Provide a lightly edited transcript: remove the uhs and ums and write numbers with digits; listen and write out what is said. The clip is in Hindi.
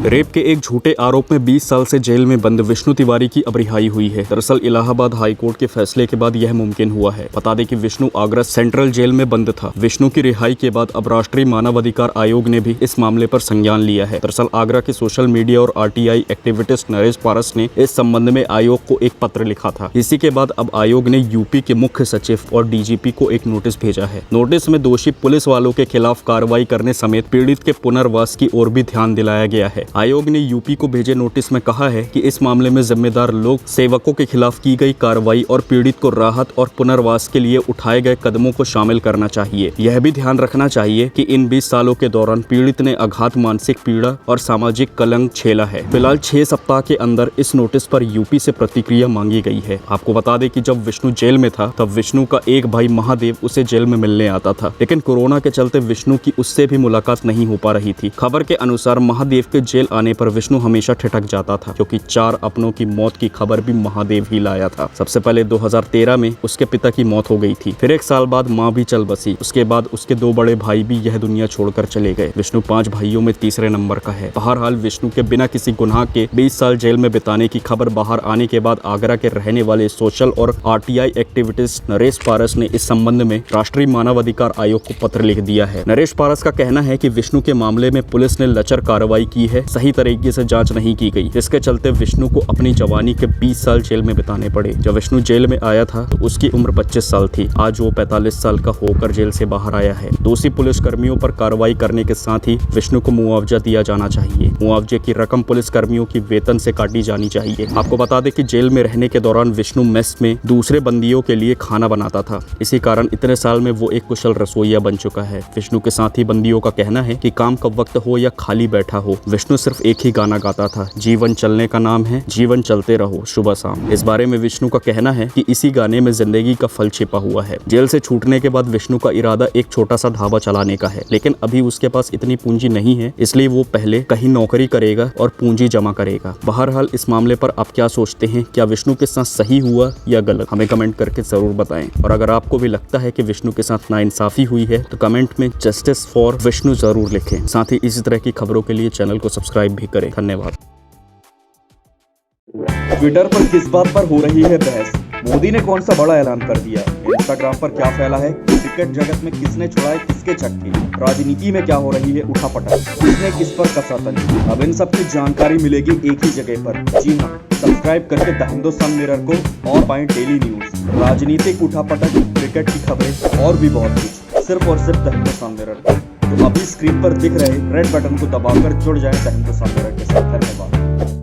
रेप के एक झूठे आरोप में 20 साल से जेल में बंद विष्णु तिवारी की अब रिहाई हुई है। दरअसल इलाहाबाद हाईकोर्ट के फैसले के बाद यह मुमकिन हुआ है। बता दें कि विष्णु आगरा सेंट्रल जेल में बंद था। विष्णु की रिहाई के बाद अब राष्ट्रीय मानवाधिकार आयोग ने भी इस मामले पर संज्ञान लिया है। दरअसल आगरा के सोशल मीडिया और आरटीआई एक्टिविस्ट नरेश पारस ने इस संबंध में आयोग को एक पत्र लिखा था। इसी के बाद अब आयोग ने यूपी के मुख्य सचिव और डीजीपी को एक नोटिस भेजा है। नोटिस में दोषी पुलिस वालों के खिलाफ कार्रवाई करने समेत पीड़ित के पुनर्वास की ओर भी ध्यान दिलाया गया है। आयोग ने यूपी को भेजे नोटिस में कहा है कि इस मामले में जिम्मेदार लोक सेवकों के खिलाफ की गई कार्रवाई और पीड़ित को राहत और पुनर्वास के लिए उठाए गए कदमों को शामिल करना चाहिए। यह भी ध्यान रखना चाहिए कि इन 20 सालों के दौरान पीड़ित ने अघात मानसिक पीड़ा और सामाजिक कलंक झेला है। फिलहाल 6 सप्ताह के अंदर इस नोटिस पर यूपी से प्रतिक्रिया मांगी गई है। आपको बता दें कि जब विष्णु जेल में था तब विष्णु का एक भाई महादेव उसे जेल में मिलने आता था, लेकिन कोरोना के चलते विष्णु की उससे भी मुलाकात नहीं हो पा रही थी। खबर के अनुसार महादेव के जेल आने पर विष्णु हमेशा ठिठक जाता था, क्योंकि 4 अपनों की मौत की खबर भी महादेव ही लाया था। सबसे पहले 2013 में उसके पिता की मौत हो गई थी, फिर 1 साल बाद माँ भी चल बसी। उसके बाद उसके 2 बड़े भाई भी यह दुनिया छोड़कर चले गए। विष्णु 5 भाइयों में तीसरे नंबर का है। बहरहाल विष्णु के बिना किसी गुनाह के 20 साल जेल में बिताने की खबर बाहर आने के बाद आगरा के रहने वाले सोशल और आरटीआई एक्टिविस्ट नरेश पारस ने इस संबंध में राष्ट्रीय मानवाधिकार आयोग को पत्र लिख दिया है। नरेश पारस का कहना है कि विष्णु के मामले में पुलिस ने लचर कार्रवाई की है, सही तरीके से जांच नहीं की गई, जिसके चलते विष्णु को अपनी जवानी के 20 साल जेल में बिताने पड़े। जब विष्णु जेल में आया था तो उसकी उम्र 25 साल थी। आज वो 45 साल का होकर जेल से बाहर आया है। दोषी पुलिस कर्मियों पर कार्रवाई करने के साथ ही विष्णु को मुआवजा दिया जाना चाहिए। मुआवजे की रकम पुलिस कर्मियों की वेतन से काटी जानी चाहिए। आपको बता दें कि जेल में रहने के दौरान विष्णु मेस में दूसरे बंदियों के लिए खाना बनाता था। इसी कारण इतने साल में वो एक कुशल रसोइया बन चुका है। विष्णु के साथी बंदियों का कहना है कि काम का वक्त हो या खाली बैठा हो, विष्णु सिर्फ एक ही गाना गाता था, जीवन चलने का नाम है, जीवन चलते रहो सुबह शाम। इस बारे में विष्णु का कहना है कि इसी गाने में जिंदगी का फल छिपा हुआ है। जेल से छूटने के बाद विष्णु का इरादा एक छोटा सा ढाबा चलाने का है, लेकिन अभी उसके पास इतनी पूंजी नहीं है, इसलिए वो पहले कहीं नौकरी करेगा और पूंजी जमा करेगा। बहरहाल इस मामले पर आप क्या सोचते हैं? क्या विष्णु के साथ सही हुआ या गलत? हमें कमेंट करके जरूर बताएं। और अगर आपको भी लगता है कि विष्णु के साथ नाइंसाफी हुई है तो कमेंट में जस्टिस फॉर विष्णु जरूर लिखें। साथ ही इसी तरह की खबरों के लिए चैनल को सब्सक्राइब भी करें। धन्यवाद। ट्विटर पर किस बात पर हो रही है बहस? मोदी ने कौन सा बड़ा ऐलान कर दिया? इंस्टाग्राम पर क्या फैला है? क्रिकेट जगत में किसने छुड़ाए किसके छक्के? राजनीति में क्या हो रही है उठापटक? किसने किस पर कसा तंज? अब इन सब की जानकारी मिलेगी एक ही जगह पर। जी हाँ, सब्सक्राइब करके द हिंदुस्तान मिरर को और पाएं डेली न्यूज, राजनीतिक उठापटक, क्रिकेट की खबरें और भी बहुत कुछ, सिर्फ और सिर्फ द हिंदुस्तान मिरर। तो अभी स्क्रीन पर दिख रहे रेड बटन को दबाकर जुड़ जाए द हिंदुस्तान मिरर के साथ। धन्यवाद।